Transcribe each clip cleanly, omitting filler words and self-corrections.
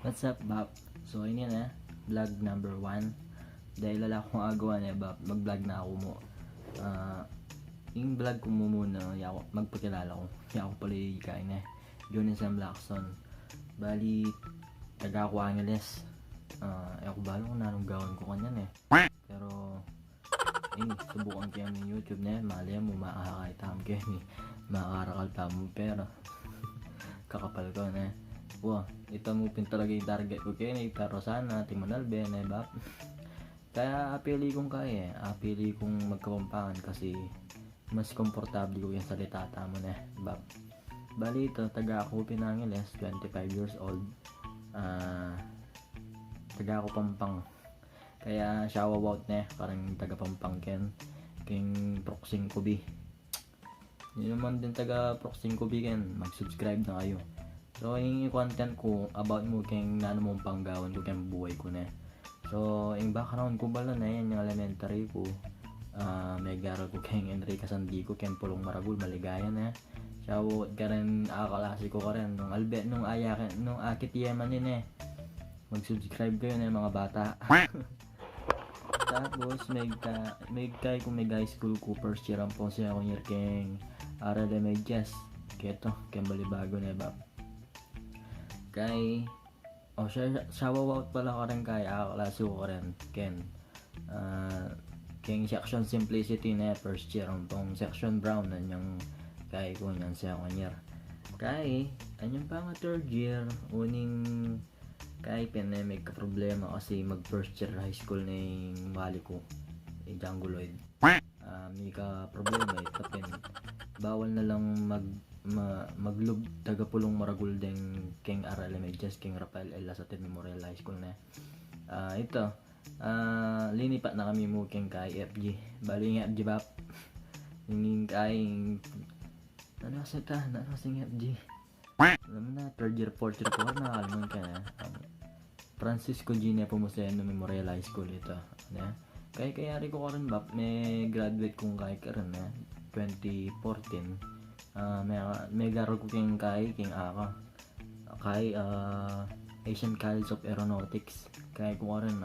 What's up, Bap? So, ini na, vlog number 1. Dahil wala akong agawa na, Bap, mag-vlog na ako mo. Yung vlog ko mo muna, magpakilala ko. Ako pala yung kain na, Jonathan Blackson. Bali, taga ako Angeles. Ako balo kung nanong gawin ko kanyan eh. Pero, subukan ko yung YouTube na, mali mo, makakaitam kayo ni, makakarakal tamo pero, kakapal ko na. Wow, ito mo pin talaga yung target ko kaya pero sana Timonal Ben eh bap. Kaya apili kong kaya apili kong magkapampangan kasi mas komportable ko yung salita tamo na bap. Bali ito, taga ako Pinangeles, 25 years old. Taga ako Pampang. Kaya shout out na parang taga Pampang king Proxing Kubi. Yun naman din taga Proxing Kubi mag-subscribe na kayo. So, yung content ko about mo kayong mong panggawan ko kayong buhay ko na. So, yung background ko bala na yan, yung elementary ko. May garal ko kayong Enrique Sandico, kayong Pulong Maragul, maligaya na. Shout ka rin, akalasi ko ka rin. Nung albet, nung akit yeman yun eh. Mag-subscribe kayo na yung mga bata. Tapos, may high school ko first year ang po siya akong year kayong Aral Remedias. Keto, kayong balibago na ba? Kay shout out pala ko rin kay klase ko rin King section simplicity na first year ang tong section brown na yung kay ko yan siya year kay anyang pa nga third year uning kay pandemic ka problema kasi mag first year high school na yung mali ko Djanguloid may ka problema tapin bawal na lang maglub taga Pulong Maragul ding King Aral Remedias King Rafael L. Lasatin Memorial High School na ito linipat na kami mo King kay FG bali yung FG bap yung kay ano kasing FG alam na third year fourth year ko na alam ka na Francisco Gina Pumuseno Memorial High School ito kaya rin ko rin bap may graduate kong kay karon na 2014 may garo ko king aka kay Asian College of Aeronautics kaya ko rin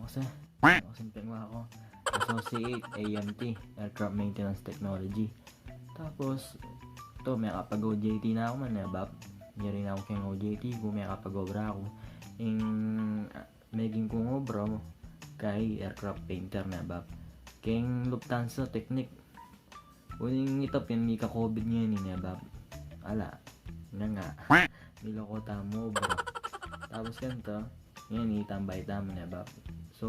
kasi pengwa ako Associate AMT Aircraft Maintenance Technology tapos to may kapag OJT na ako man bab rin ako king OJT kung may kapag obra ako maging kong obra mo kay aircraft painter na bab king Lufthansa Technique uling ito may ka-COVID ngayon niya bab ala nga niloko tamo bro tapos ganito ngayon itambay tamo na bab so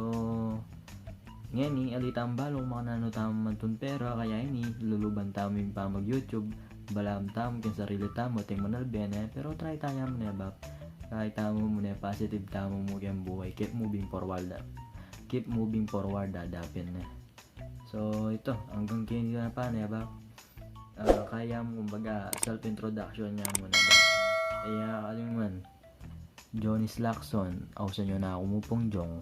ngayon alitambalo mga nano tamo man tun pera kaya luluban tamo yung pa mag YouTube balam tamo kin sarili tamo ting manal bene pero try tayo mo na bab kahit tamo mo na positive tamo mo yung buhay keep moving forward dadapin na. So ito hanggang kini na pa na ba kaya mo kumbaga self introduction niya muna ba kaya aling man Johnny Slackson sa nyo na ako mupong jong